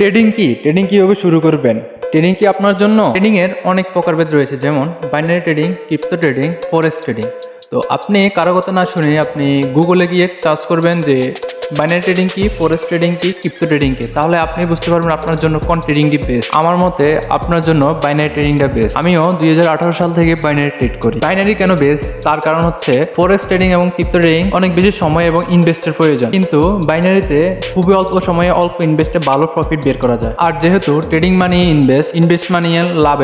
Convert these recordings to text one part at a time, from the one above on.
Trading কি? Trading কিভাবে শুরু করবেন? ট্রেডিং কি আপনার জন্য? ট্রেডিং এর অনেক প্রকারভেদ রয়েছে, যেমন binary trading, crypto trading, forex trading. তো আপনি কারো কথা না শুনে আপনি গুগলে গিয়ে সার্চ করবেন যে বাইনারি ট্রেডিং কি, ফরেক্স ট্রেডিং কি, ক্রিপ্টো ট্রেডিং কি। তাহলে আপনি বুঝতে পারবেন আপনার জন্য কোন ট্রেডিংটি বেস্ট। আমার মতে আপনার জন্য বাইনারি ট্রেডিংটা বেস্ট। আমিও 2018 সাল থেকে বাইনারি ট্রেড করি। বাইনারি কেন বেস্ট তার কারণ হচ্ছে ফরেক্স ট্রেডিং এবং ক্রিপ্টো ট্রেডিং অনেক বেশি সময় এবং ইনভেস্টের প্রয়োজন, কিন্তু বাইনারিতে খুবই অল্প সময়ে অল্প ইনভেস্টে ভালো প্রফিট বের করা যায়। আর যেহেতু ট্রেডিং মানি ইনভেস্ট মানি লাভ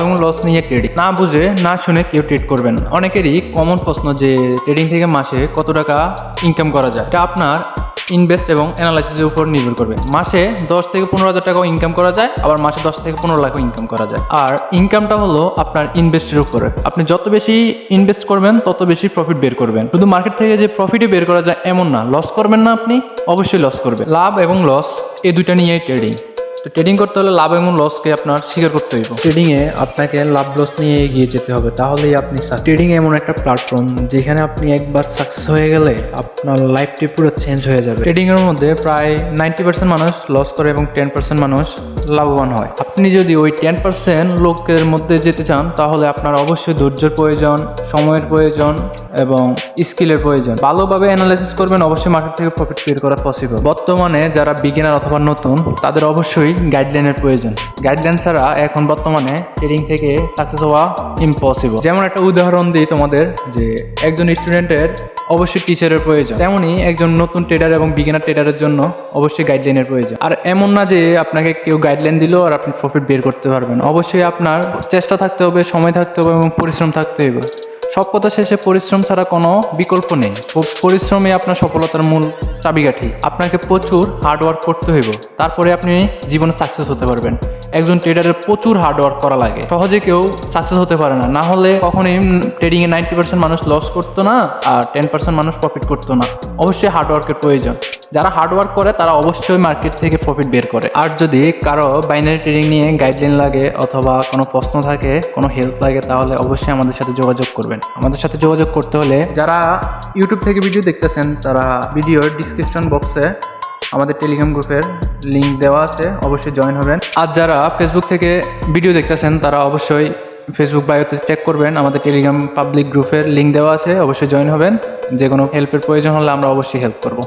এবং লস নিয়ে ট্রেডিং। না বুঝে না শুনে কেউ ট্রেড করবেন না। অনেকেরই কমন প্রশ্ন যে ট্রেডিং থেকে মাসে কত টাকা ইনকাম করা যায়। এটা আপনার ইনভেস্ট এবং অ্যানালাইসিসের উপর নির্ভর করবে। মাসে 10 থেকে 15,000 টাকাও ইনকাম করা যায়, আবার মাসে 10 থেকে 15 লাখও ইনকাম করা যায়। আর ইনকামটা হলো আপনার ইনভেস্টের উপরে। আপনি যত বেশি ইনভেস্ট করবেন তত বেশি প্রফিট বের করবেন। শুধু মার্কেট থেকে যে প্রফিটই বের করা যায় এমন না, লস করবেন না, আপনি অবশ্যই লস করবেন। লাভ এবং লস এই দুইটা নিয়েই ট্রেডিং। তো ট্রেডিং করতে হলে লাভ এবং লসকে আপনার স্বীকার করতে হইব। ট্রেডিংয়ে আপনাকে লাভ লস নিয়ে এগিয়ে যেতে হবে, তাহলেই আপনি ট্রেডিং এমন একটা প্ল্যাটফর্ম যেখানে আপনি একবার সাকসেস হয়ে গেলে আপনার লাইফটি পুরো চেঞ্জ হয়ে যাবে। ট্রেডিং এর মধ্যে প্রায় 90% মানুষ লস করে এবং 10% মানুষ লাভবান হয়। আপনি যদি ওই 10% লোকের মধ্যে যেতে চান তাহলে আপনার অবশ্যই ধৈর্যের প্রয়োজন, সময়ের প্রয়োজন এবং স্কিলের প্রয়োজন। ভালোভাবে অ্যানালাইসিস করবেন, অবশ্যই মার্কেট থেকে প্রফিট বের করা পসিবল। বর্তমানে যারা বিগিনার অথবা নতুন, তাদের অবশ্যই গাইডলাইনের প্রয়োজন। গাইডলাইন ছাড়া এখন বর্তমানে ট্রেডিং থেকে সাকসেস হওয়া ইম্পসিবল। যেমন একটা উদাহরণ দিই তোমাদের, যে একজন স্টুডেন্টের অবশ্যই টিচারের প্রয়োজন, তেমনি একজন নতুন ট্রেডার এবং বিগিনার ট্রেডারের জন্য অবশ্যই গাইডলাইনের প্রয়োজন। আর এমন না যে আপনাকে কেউ গাইডলাইন দিল আর আপনি প্রফিট বের করতে পারবেন। অবশ্যই আপনার চেষ্টা থাকতে হবে, সময় থাকতে হবে এবং পরিশ্রম থাকতে হবে। সব কথা শেষে পরিশ্রম ছাড়া কোনো বিকল্প নেই। পরিশ্রমই আপনার সফলতার মূল চাবিকাঠি। আপনাকে প্রচুর হার্ডওয়ার্ক করতে হইব, তারপরে আপনি জীবনে সাকসেস হতে পারবেন। একজন ট্রেডারের প্রচুর হার্ডওয়ার্ক করা লাগে, সহজে কেউ সাকসেস হতে পারে না। না হলে কখনোই ট্রেডিংয়ে 90% মানুষ লস করতো না আর 10% মানুষ প্রফিট করতো না। অবশ্যই হার্ডওয়ার্কের প্রয়োজন। যারা হার্ডওয়ার্ক করে তারা অবশ্যই মার্কেট থেকে প্রফিট বের করে। আর যদি কারো বাইনারি ট্রেডিং নিয়ে গাইডলাইন লাগে অথবা কোনো প্রশ্ন থাকে, কোনো হেল্প লাগে, তাহলে অবশ্যই আমাদের সাথে যোগাযোগ করবেন। আমাদের সাথে যোগাযোগ করতে হলে যারা ইউটিউব থেকে ভিডিও দেখতেছেন তারা ভিডিওর ডিসক্রিপশন বক্সে আমাদের টেলিগ্রাম গ্রুপের লিঙ্ক দেওয়া আছে, অবশ্যই জয়েন হবেন। আর যারা ফেসবুক থেকে ভিডিও দেখতেছেন তারা অবশ্যই ফেসবুক বায়োতে চেক করবেন, আমাদের টেলিগ্রাম পাবলিক গ্রুপের লিঙ্ক দেওয়া আছে, অবশ্যই জয়েন হবেন। যে কোনো হেল্পের প্রয়োজন হলে আমরা অবশ্যই হেল্প করব।